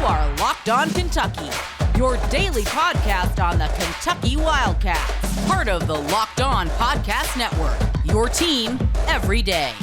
are Locked On Kentucky, your daily podcast on the Kentucky Wildcats, part of the Locked On Podcast Network, your team every day.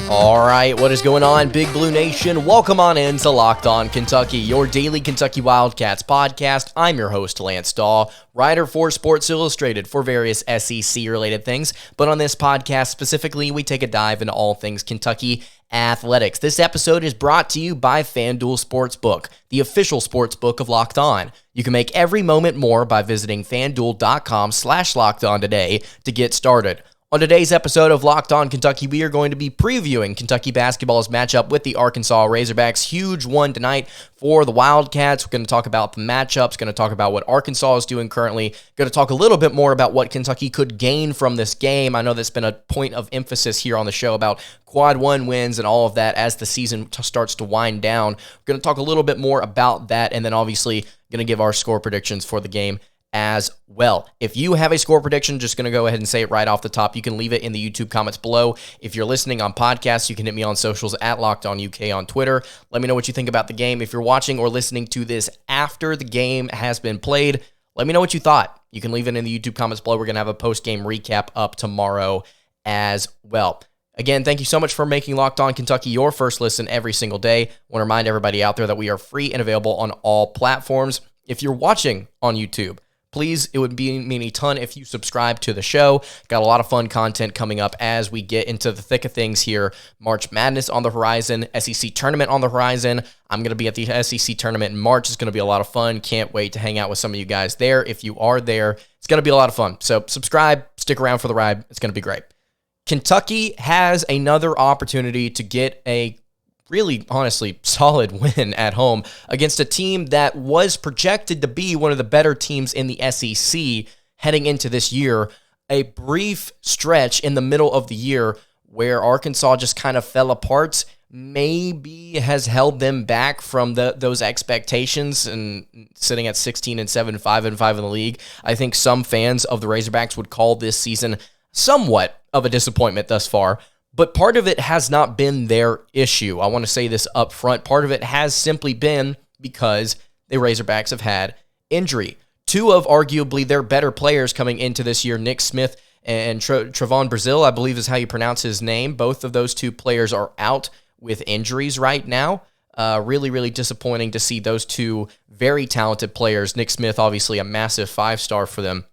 All right, what is going on, Big Blue Nation? Welcome on in to Locked On Kentucky, your daily Kentucky Wildcats podcast. I'm your host, Lance Dawe, writer for Sports Illustrated for various SEC-related things. But on this podcast specifically, we take a dive into all things Kentucky athletics. This episode is brought to you by FanDuel Sportsbook, the official sportsbook of Locked On. You can make every moment more by visiting FanDuel.com/LockedOn today to get started. On today's episode of Locked On Kentucky, we are going to be previewing Kentucky basketball's matchup with the Arkansas Razorbacks. Huge one tonight for the Wildcats. We're going to talk about the matchups, going to talk about what Arkansas is doing currently, going to talk a little bit more about what Kentucky could gain from this game. I know that's been a point of emphasis here on the show about quad one wins and all of that as the season starts to wind down. We're going to talk a little bit more about that, and then obviously going to give our score predictions for the game as well. If you have a score prediction, just going to go ahead and say it right off the top. You can leave it in the YouTube comments below. If you're listening on podcasts, you can hit me on socials at LockedOnUK on Twitter. Let me know what you think about the game. If you're watching or listening to this after the game has been played, let me know what you thought. You can leave it in the YouTube comments below. We're going to have a post-game recap up tomorrow as well. Again, thank you so much for making Locked On Kentucky your first listen every single day. I want to remind everybody out there that we are free and available on all platforms. If you're watching on YouTube, please, it would mean a ton if you subscribe to the show. Got a lot of fun content coming up as we get into the thick of things here. March Madness on the horizon, SEC Tournament on the horizon. I'm going to be at the SEC Tournament in March. It's going to be a lot of fun. Can't wait to hang out with some of you guys there. If you are there, it's going to be a lot of fun. So subscribe, stick around for the ride. It's going to be great. Kentucky has another opportunity to get a really, honestly, solid win at home against a team that was projected to be one of the better teams in the SEC heading into this year. A brief stretch in the middle of the year where Arkansas just kind of fell apart maybe has held them back from those expectations, and sitting at 16-7, 5-5 in the league. I think some fans of the Razorbacks would call this season somewhat of a disappointment thus far. But part of it has not been their issue. I want to say this up front. Part of it has simply been because the Razorbacks have had injury. Two of arguably their better players coming into this year, Nick Smith and Trevon Brazile, I believe is how you pronounce his name. Both of those two players are out with injuries right now. Really, really disappointing to see those two very talented players. Nick Smith, obviously a massive 5-star for them.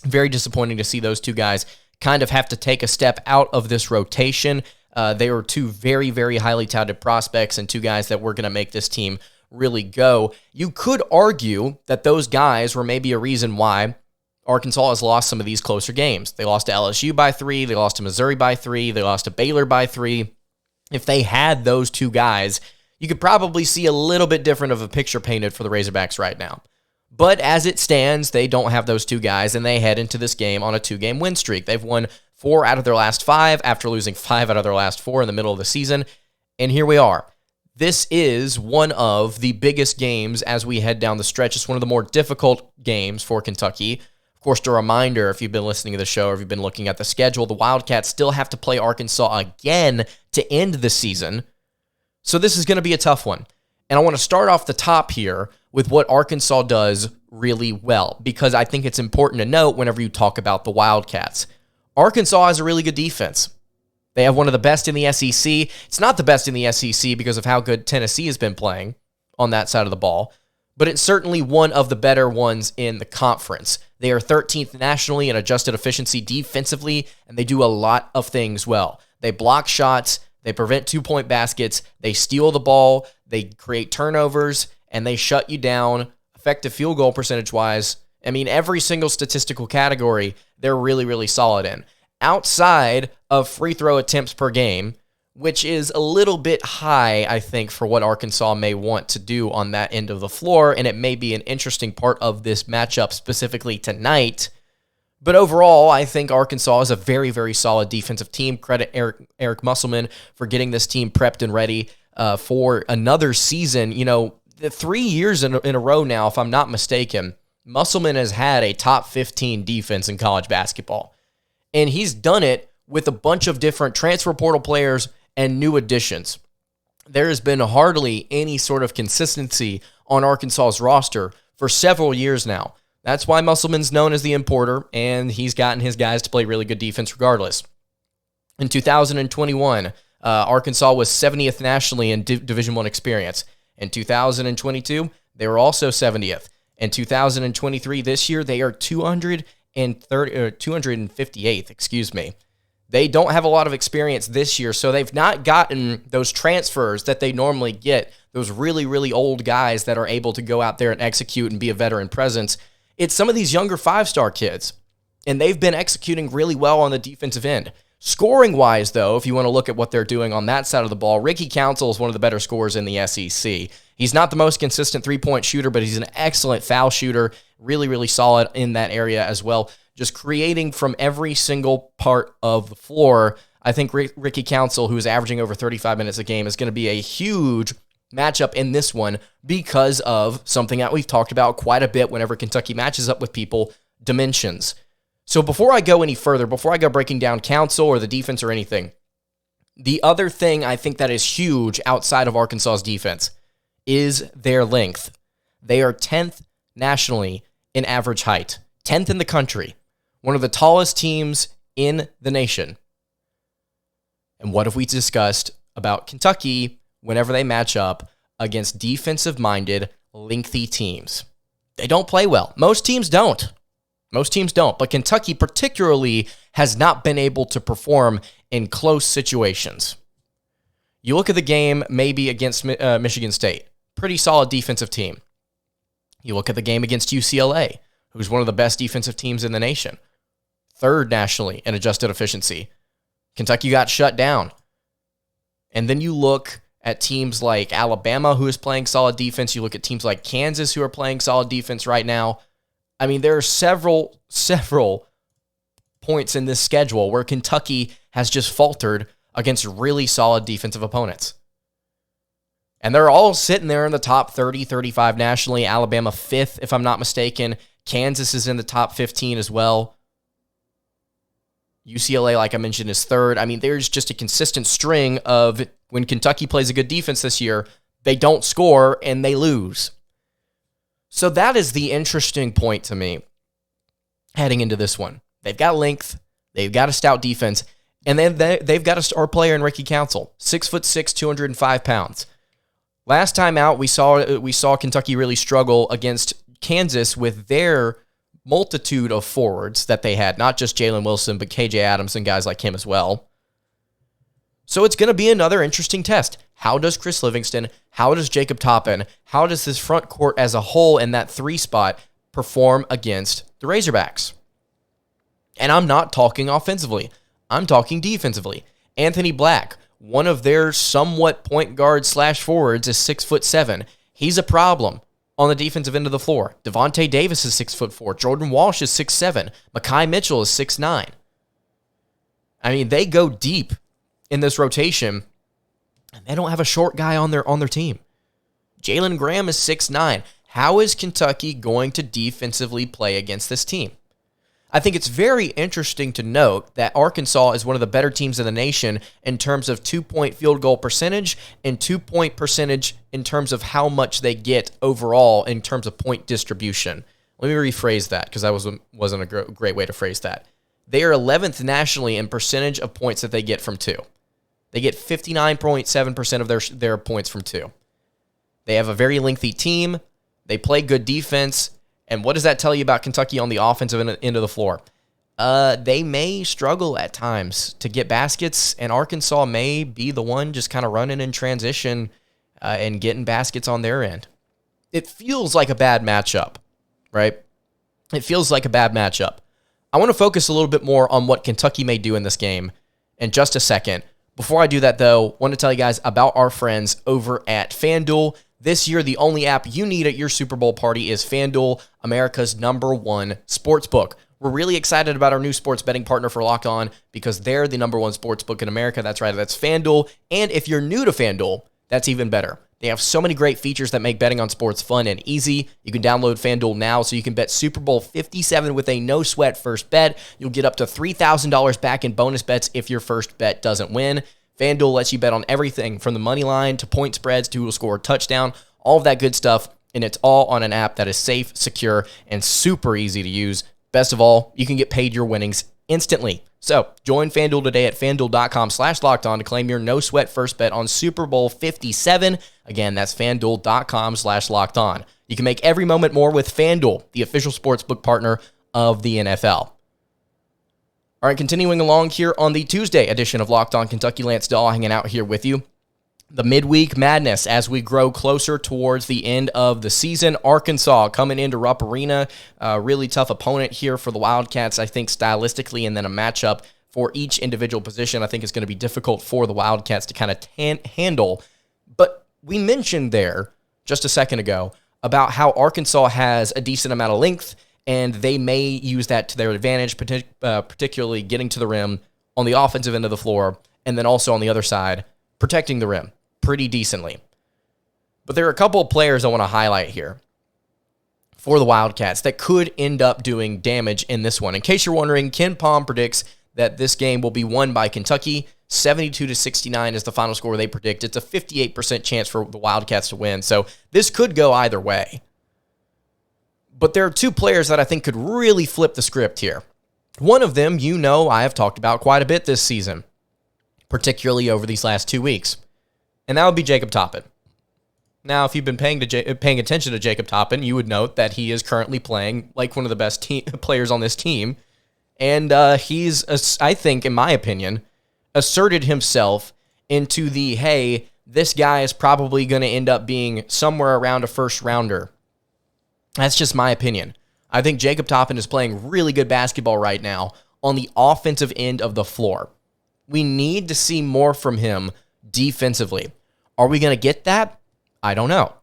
Very disappointing to see those two guys kind of have to take a step out of this rotation. They were two very, very highly touted prospects and two guys that were going to make this team really go. You could argue that those guys were maybe a reason why Arkansas has lost some of these closer games. They lost to LSU by 3, they lost to Missouri by 3, they lost to Baylor by 3. If they had those two guys, you could probably see a little bit different of a picture painted for the Razorbacks right now. But as it stands, they don't have those two guys, and they head into this game on a 2-game win streak. They've won 4 out of their last 5 after losing 5 out of their last 4 in the middle of the season. And here we are. This is one of the biggest games as we head down the stretch. It's one of the more difficult games for Kentucky. Of course, a reminder, if you've been listening to the show or if you've been looking at the schedule, the Wildcats still have to play Arkansas again to end the season. So this is going to be a tough one. And I want to start off the top here with what Arkansas does really well, because I think it's important to note whenever you talk about the Wildcats. Arkansas has a really good defense. They have one of the best in the SEC. It's not the best in the SEC because of how good Tennessee has been playing on that side of the ball, but it's certainly one of the better ones in the conference. They are 13th nationally in adjusted efficiency defensively, and they do a lot of things well. They block shots, they prevent 2-point baskets, they steal the ball, they create turnovers, and they shut you down effective field goal percentage-wise. I mean, every single statistical category, they're really, really solid in. Outside of free throw attempts per game, which is a little bit high, I think, for what Arkansas may want to do on that end of the floor, and it may be an interesting part of this matchup specifically tonight. But overall, I think Arkansas is a very, very solid defensive team. Credit Eric Musselman for getting this team prepped and ready for another season. You know, the 3 years in a row now, if I'm not mistaken, Musselman has had a top 15 defense in college basketball. And he's done it with a bunch of different transfer portal players and new additions. there has been hardly any sort of consistency on Arkansas's roster for several years now. That's why Musselman's known as the importer, and he's gotten his guys to play really good defense regardless. In 2021, Arkansas was 70th nationally in Division I experience. In 2022, they were also 70th. In 2023, this year, they are 258th, excuse me. They don't have a lot of experience this year, so they've not gotten those transfers that they normally get, those really, really old guys that are able to go out there and execute and be a veteran presence. It's some of these younger five-star kids, and they've been executing really well on the defensive end. Scoring-wise, though, if you want to look at what they're doing on that side of the ball, Ricky Council is one of the better scorers in the SEC. He's not the most consistent three-point shooter, but he's an excellent foul shooter, really, really solid in that area as well. Just creating from every single part of the floor. I think Ricky Council, who is averaging over 35 minutes a game, is going to be a huge matchup in this one because of something that we've talked about quite a bit whenever Kentucky matches up with people, dimensions. So before I go any further, before I go breaking down Council or the defense or anything, the other thing I think that is huge outside of Arkansas's defense is their length. They are 10th nationally in average height, 10th in the country, one of the tallest teams in the nation. And what have we discussed about Kentucky whenever they match up against defensive-minded, lengthy teams? They don't play well. Most teams don't. But Kentucky particularly has not been able to perform in close situations. You look at the game maybe against Michigan State, pretty solid defensive team. You look at the game against UCLA, who's one of the best defensive teams in the nation, third nationally in adjusted efficiency. Kentucky got shut down. And then you look at teams like Alabama, who is playing solid defense. You look at teams like Kansas, who are playing solid defense right now. I mean, there are several points in this schedule where Kentucky has just faltered against really solid defensive opponents. And they're all sitting there in the top 30, 35 nationally. Alabama 5th, if I'm not mistaken. Kansas is in the top 15 as well. UCLA, like I mentioned, is 3rd. I mean, there's just a consistent string of when Kentucky plays a good defense this year, they don't score and they lose. So that is the interesting point to me heading into this one. They've got length, they've got a stout defense, and then they've got a star player in Ricky Council, 6'6", 205 pounds. Last time out, we saw Kentucky really struggle against Kansas with their multitude of forwards that they had, not just Jalen Wilson, but KJ Adams and guys like him as well. So it's going to be another interesting test. How does Chris Livingston, how does Jacob Toppin, how does this front court as a whole in that 3 spot perform against the Razorbacks? And I'm not talking offensively. I'm talking defensively. Anthony Black, one of their somewhat point guard / forwards, is 6'7". He's a problem on the defensive end of the floor. Devontae Davis is 6'4". Jordan Walsh is 6'7". Mekhi Mitchell is 6'9". I mean, they go deep in this rotation, and they don't have a short guy on their team. Jalen Graham is 6'9". How is Kentucky going to defensively play against this team? I think it's very interesting to note that Arkansas is one of the better teams in the nation in terms of 2-point field goal percentage and 2-point percentage in terms of how much they get overall in terms of point distribution. Let me rephrase that because that wasn't a great way to phrase that. They are 11th nationally in percentage of points that they get from 2. They get 59.7% of their points from 2. They have a very lengthy team. They play good defense. And what does that tell you about Kentucky on the offensive end of the floor? They may struggle at times to get baskets, and Arkansas may be the one just kind of running in transition and getting baskets on their end. It feels like a bad matchup, right? It feels like a bad matchup. I want to focus a little bit more on what Kentucky may do in this game in just a second. Before I do that, though, I want to tell you guys about our friends over at FanDuel. This year, the only app you need at your Super Bowl party is FanDuel, America's #1 sportsbook. We're really excited about our new sports betting partner for Locked On because they're the #1 sportsbook in America. That's right, that's FanDuel. And if you're new to FanDuel, that's even better. They have so many great features that make betting on sports fun and easy. You can download FanDuel now so you can bet Super Bowl 57 with a no-sweat first bet. You'll get up to $3,000 back in bonus bets if your first bet doesn't win. FanDuel lets you bet on everything from the money line to point spreads to who will score a touchdown, all of that good stuff, and it's all on an app that is safe, secure, and super easy to use. Best of all, you can get paid your winnings instantly. So join FanDuel today at FanDuel.com/lockedon to claim your no-sweat first bet on Super Bowl 57. Again, that's FanDuel.com/lockedon. You can make every moment more with FanDuel, the official sportsbook partner of the NFL. All right, continuing along here on the Tuesday edition of Locked On Kentucky, Lance Dawe hanging out here with you. The midweek madness as we grow closer towards the end of the season. Arkansas coming into Rupp Arena, a really tough opponent here for the Wildcats, I think, stylistically, and then a matchup for each individual position I think is going to be difficult for the Wildcats to kind of handle. But we mentioned there just a second ago about how Arkansas has a decent amount of length, and they may use that to their advantage, particularly getting to the rim on the offensive end of the floor, and then also on the other side, protecting the rim pretty decently. But there are a couple of players I want to highlight here for the Wildcats that could end up doing damage in this one. In case you're wondering, Ken Pom predicts that this game will be won by Kentucky. 72-69 is the final score they predict. It's a 58% chance for the Wildcats to win, so this could go either way. But there are two players that I think could really flip the script here. One of them, I have talked about quite a bit this season, particularly over these last 2 weeks, and that would be Jacob Toppin. Now, if you've been paying attention to Jacob Toppin, you would note that he is currently playing like one of the best players on this team, and he's, I think, in my opinion, asserted himself into the, hey, this guy is probably going to end up being somewhere around a first rounder. That's just my opinion. I think Jacob Toppin is playing really good basketball right now on the offensive end of the floor. We need to see more from him defensively. Are we going to get that? I don't know.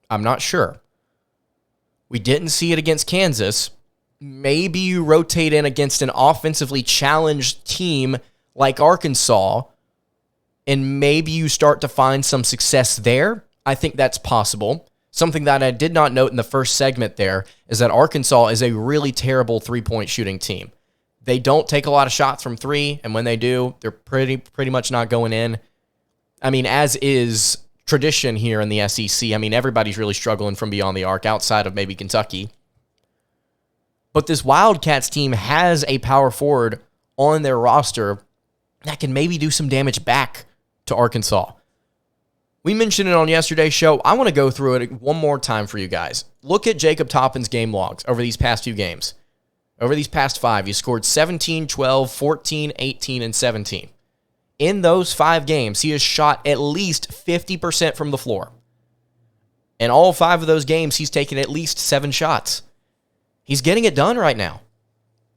I'm not sure. We didn't see it against Kansas. Maybe you rotate in against an offensively challenged team like Arkansas, and maybe you start to find some success there. I think that's possible. Something that I did not note in the first segment there is that Arkansas is a really terrible three-point shooting team. They don't take a lot of shots from three, and when they do, they're pretty much not going in. I mean, as is tradition here in the SEC. I mean, everybody's really struggling from beyond the arc outside of maybe Kentucky. But this Wildcats team has a power forward on their roster that can maybe do some damage back to Arkansas. We mentioned it on yesterday's show. I want to go through it one more time for you guys. Look at Jacob Toppin's game logs over these past few games. Over these past 5, he scored 17, 12, 14, 18, and 17. In those 5 games, he has shot at least 50% from the floor. In all 5 of those games, he's taken at least 7 shots. He's getting it done right now.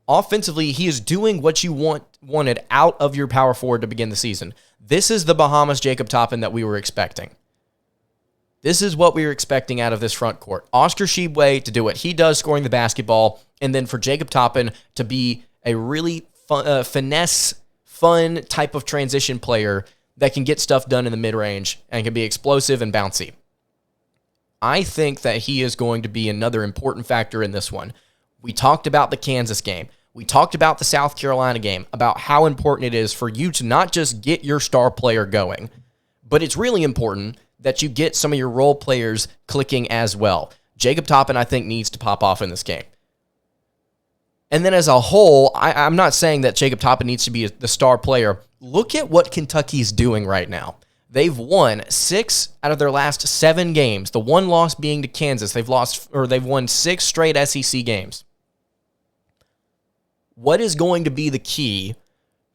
Offensively, he is doing what you wanted out of your power forward to begin the season. This is the Bahamas Jacob Toppin that we were expecting. This is what we were expecting out of this front court. Oscar Tshiebwe to do what he does, scoring the basketball, and then for Jacob Toppin to be a really finesse, fun type of transition player that can get stuff done in the mid-range and can be explosive and bouncy. I think that he is going to be another important factor in this one. We talked about the Kansas game. We talked about the South Carolina game, about how important it is for you to not just get your star player going, but it's really important that you get some of your role players clicking as well. Jacob Toppin, I think, needs to pop off in this game. And then as a whole, I'm not saying that Jacob Toppin needs to be the star player. Look at what Kentucky's doing right now. They've won 6 out of their last 7 games. The one loss being to Kansas. They've won 6 straight SEC games. What is going to be the key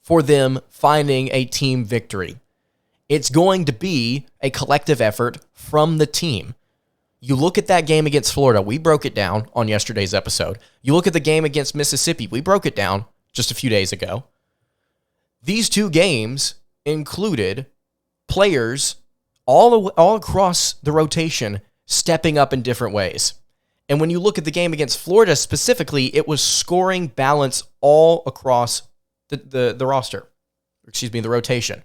for them finding a team victory? It's going to be a collective effort from the team. You look at that game against Florida. We broke it down on yesterday's episode. You look at the game against Mississippi. We broke it down just a few days ago. These 2 games included players all across the rotation stepping up in different ways. And when you look at the game against Florida specifically, it was scoring balance all across the roster. The rotation.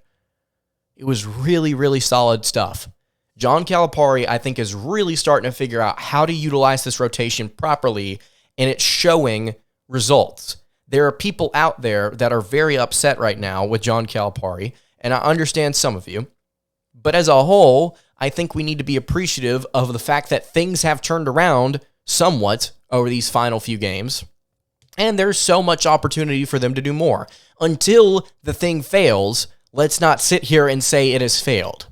It was really, really solid stuff. John Calipari, I think, is really starting to figure out how to utilize this rotation properly, and it's showing results. There are people out there that are very upset right now with John Calipari, and I understand some of you. But as a whole, I think we need to be appreciative of the fact that things have turned around somewhat over these final few games, and there's so much opportunity for them to do more. Until the thing fails, let's not sit here and say it has failed.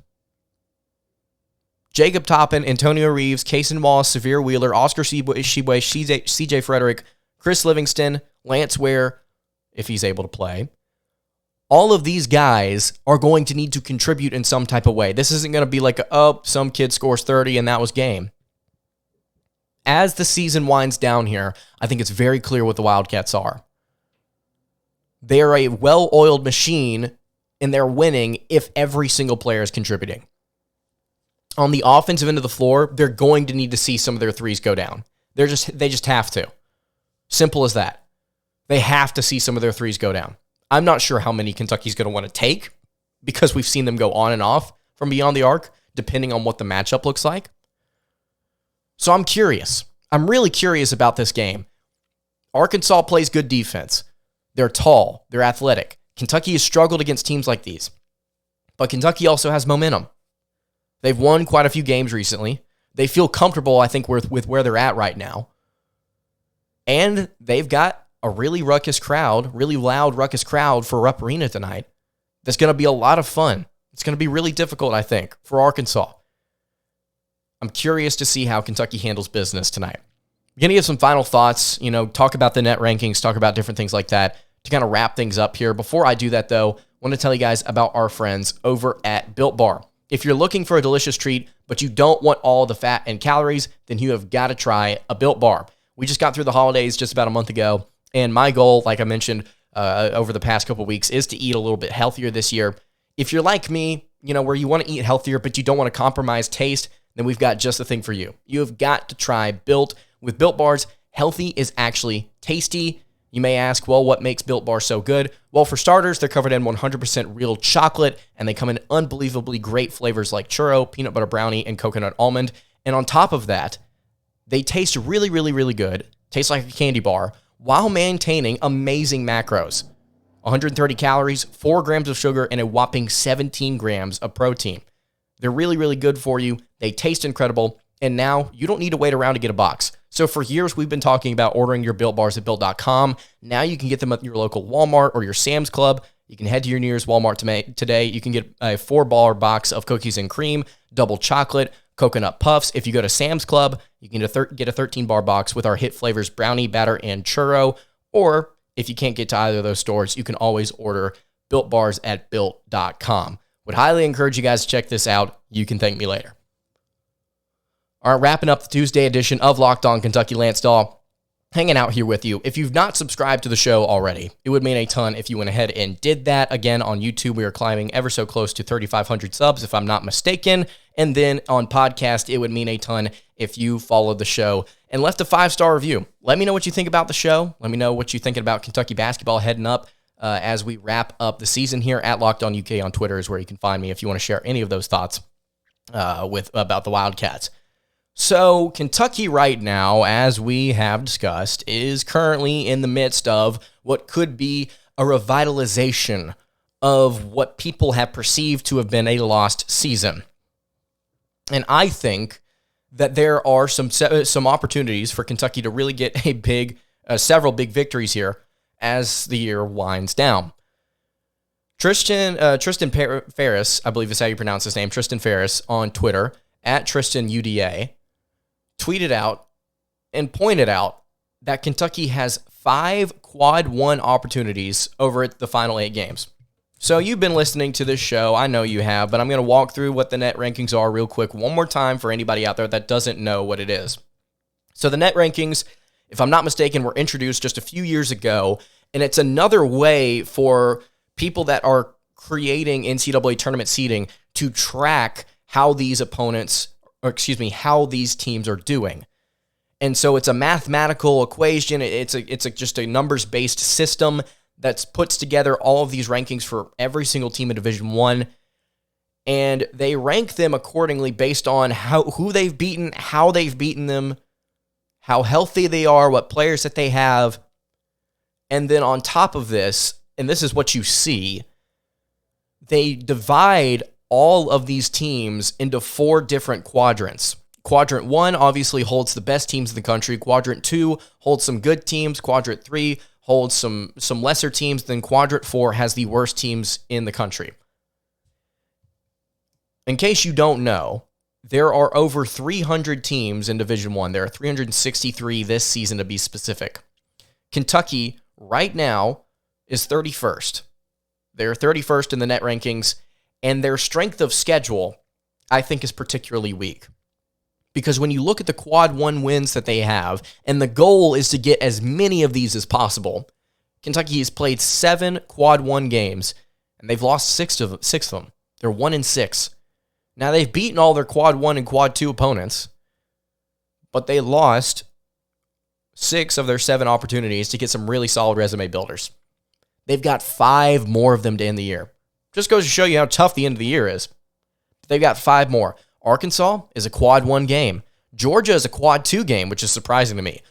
Jacob Toppin, Antonio Reeves, Kaysen Wallace, Severe Wheeler, Oscar Tshiebwe, CJ Frederick, Chris Livingston, Lance Ware, if he's able to play. All of these guys are going to need to contribute in some type of way. This isn't going to be like, some kid scores 30 and that was game. As the season winds down here, I think it's very clear what the Wildcats are. They are a well-oiled machine, and they're winning if every single player is contributing. On the offensive end of the floor, they're going to need to see some of their threes go down. They just have to. Simple as that. They have to see some of their threes go down. I'm not sure how many Kentucky's going to want to take because we've seen them go on and off from beyond the arc, depending on what the matchup looks like. So I'm curious. I'm really curious about this game. Arkansas plays good defense. They're tall. They're athletic. Kentucky has struggled against teams like these. But Kentucky also has momentum. They've won quite a few games recently. They feel comfortable, I think, with where they're at right now. And they've got a really ruckus crowd, really loud ruckus crowd for Rupp Arena tonight. That's going to be a lot of fun. It's going to be really difficult, I think, for Arkansas. I'm curious to see how Kentucky handles business tonight. I'm going to give some final thoughts, talk about the net rankings, talk about different things like that to kind of wrap things up here. Before I do that, though, I want to tell you guys about our friends over at Built Bar. If you're looking for a delicious treat, but you don't want all the fat and calories, then you have got to try a Built Bar. We just got through the holidays just about a month ago, and my goal, like I mentioned over the past couple of weeks, is to eat a little bit healthier this year. If you're like me, where you want to eat healthier, but you don't want to compromise taste, then we've got just the thing for you. You have got to try Built. With Built Bars, healthy is actually tasty. You may ask, well, what makes Built Bar so good? Well, for starters, they're covered in 100% real chocolate, and they come in unbelievably great flavors like churro, peanut butter brownie, and coconut almond. And on top of that, they taste really, really, really good. Taste like a candy bar while maintaining amazing macros. 130 calories, 4 grams of sugar, and a whopping 17 grams of protein. They're really, really good for you. They taste incredible, and now you don't need to wait around to get a box. So for years, we've been talking about ordering your Built Bars at Built.com. Now you can get them at your local Walmart or your Sam's Club. You can head to your nearest Walmart today. You can get a 4-bar box of cookies and cream, double chocolate, coconut puffs. If you go to Sam's Club, you can get a 13-bar box with our hit flavors brownie, batter, and churro. Or if you can't get to either of those stores, you can always order Built Bars at Built.com. Would highly encourage you guys to check this out. You can thank me later. All right, wrapping up the Tuesday edition of Locked On Kentucky. Lance Dawe hanging out here with you. If you've not subscribed to the show already, it would mean a ton if you went ahead and did that. Again, on YouTube, we are climbing ever so close to 3,500 subs, if I'm not mistaken. And then on podcast, it would mean a ton if you followed the show and left a 5-star review. Let me know what you think about the show. Let me know what you're thinking about Kentucky basketball heading up as we wrap up the season here. At Locked On UK on Twitter is where you can find me if you want to share any of those thoughts about the Wildcats. So Kentucky right now, as we have discussed, is currently in the midst of what could be a revitalization of what people have perceived to have been a lost season. And I think that there are some opportunities for Kentucky to really get several big victories here as the year winds down. Tristan Ferris, I believe is how you pronounce his name, Tristan Ferris on Twitter, at TristanUDA, tweeted out and pointed out that Kentucky has 5 quad 1 opportunities over the final 8 games. So you've been listening to this show. I know you have, but I'm going to walk through what the net rankings are real quick one more time for anybody out there that doesn't know what it is. So the net rankings, if I'm not mistaken, were introduced just a few years ago, and it's another way for people that are creating NCAA tournament seeding to track how these how these teams are doing. And so it's a mathematical equation. It's just a numbers-based system that puts together all of these rankings for every single team in Division I, and they rank them accordingly based on who they've beaten, how they've beaten them, how healthy they are, what players that they have. And then on top of this, and this is what you see, they divide all of these teams into 4 different quadrants. Quadrant 1 obviously holds the best teams in the country. Quadrant 2 holds some good teams. Quadrant 3 holds some lesser teams. Then Quadrant 4 has the worst teams in the country. In case you don't know, there are over 300 teams in Division I. There are 363 this season to be specific. Kentucky right now is 31st. They're 31st in the net rankings, and their strength of schedule, I think, is particularly weak. Because when you look at the Quad 1 wins that they have, and the goal is to get as many of these as possible, Kentucky has played 7 Quad 1 games, and they've lost 6 of them. They're 1-6. Now, they've beaten all their Quad 1 and Quad 2 opponents, but they lost 6 of their 7 opportunities to get some really solid resume builders. They've got 5 more of them to end the year. Just goes to show you how tough the end of the year is. They've got 5 more. Arkansas is a Quad 1 game. Georgia is a Quad 2 game, which is surprising to me.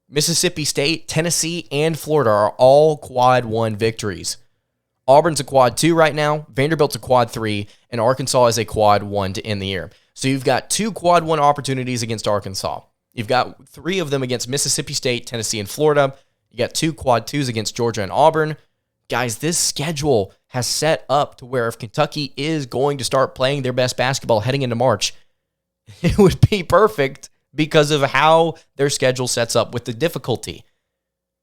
Mississippi State, Tennessee, and Florida are all Quad 1 victories. Auburn's a Quad 2 right now, Vanderbilt's a Quad 3, and Arkansas is a Quad 1 to end the year. So you've got 2 Quad 1 opportunities against Arkansas. You've got 3 of them against Mississippi State, Tennessee, and Florida. You got 2 Quad 2s against Georgia and Auburn. Guys, this schedule has set up to where if Kentucky is going to start playing their best basketball heading into March, it would be perfect because of how their schedule sets up with the difficulty.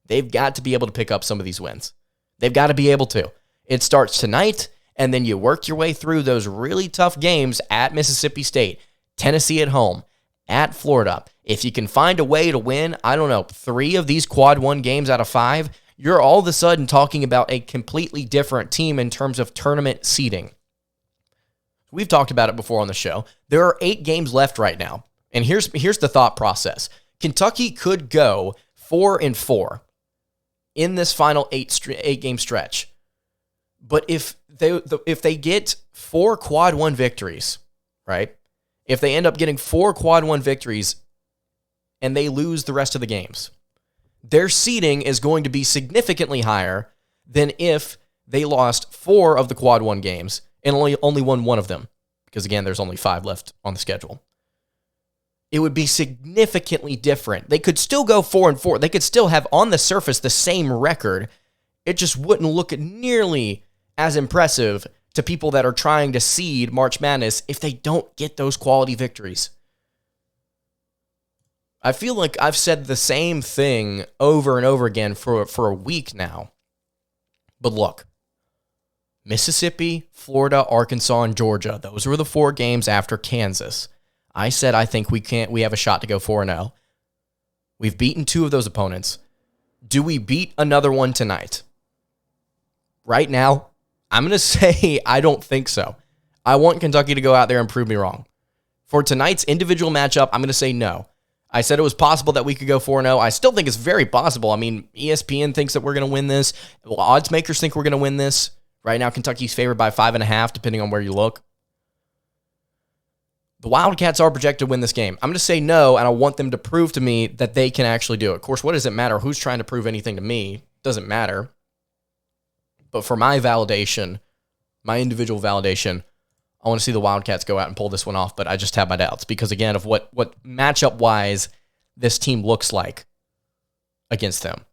They've got to be able to pick up some of these wins. They've got to be able to. It starts tonight, and then you work your way through those really tough games at Mississippi State, Tennessee at home, at Florida. If you can find a way to win, 3 of these Quad 1 games out of 5, you're all of a sudden talking about a completely different team in terms of tournament seeding. We've talked about it before on the show. There are 8 games left right now. And here's the thought process. Kentucky could go 4-4 in this final 8-game stretch. But if they get 4 Quad 1 victories, right? If they end up getting 4 Quad 1 victories and they lose the rest of the games, their seeding is going to be significantly higher than if they lost 4 of the Quad 1 games and only won 1 of them. Because, again, there's only 5 left on the schedule. It would be significantly different. They could still go 4-4. They could still have, on the surface, the same record. It just wouldn't look nearly as impressive to people that are trying to seed March Madness if they don't get those quality victories. I feel like I've said the same thing over and over again for a week now. But look, Mississippi, Florida, Arkansas, and Georgia, those were the 4 games after Kansas. I said I think we have a shot to go 4-0. We've beaten 2 of those opponents. Do we beat another one tonight? Right now, I'm going to say I don't think so. I want Kentucky to go out there and prove me wrong. For tonight's individual matchup, I'm going to say no. I said it was possible that we could go 4-0. I still think it's very possible. I mean, ESPN thinks that we're going to win this. Well, odds makers think we're going to win this. Right now, Kentucky's favored by 5.5, depending on where you look. The Wildcats are projected to win this game. I'm going to say no, and I want them to prove to me that they can actually do it. Of course, what does it matter who's trying to prove anything to me? Doesn't matter. But for my validation, my individual validation, I want to see the Wildcats go out and pull this one off, but I just have my doubts because, again, of what matchup-wise this team looks like against them.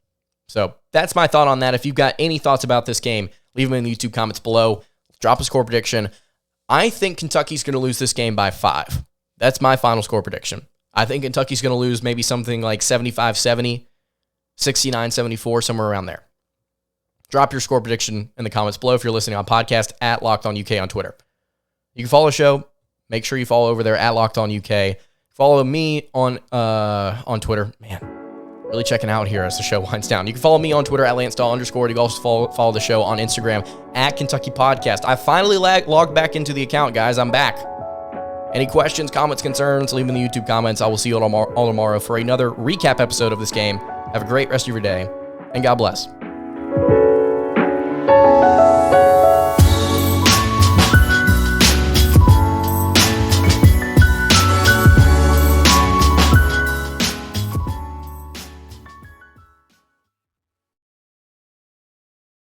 So that's my thought on that. If you've got any thoughts about this game, leave them in the YouTube comments below. Drop a score prediction. I think Kentucky's going to lose this game by 5. That's my final score prediction. I think Kentucky's going to lose maybe something like 75-70, 69-74, somewhere around there. Drop your score prediction in the comments below if you're listening on podcast at Locked On UK on Twitter. You can follow the show. Make sure you follow over there at Locked On UK. Follow me on Twitter. Man, really checking out here as the show winds down. You can follow me on Twitter at LanceDawe_. You can also follow the show on Instagram at Kentucky Podcast. I finally logged back into the account, guys. I'm back. Any questions, comments, concerns, leave them in the YouTube comments. I will see you all tomorrow for another recap episode of this game. Have a great rest of your day, and God bless.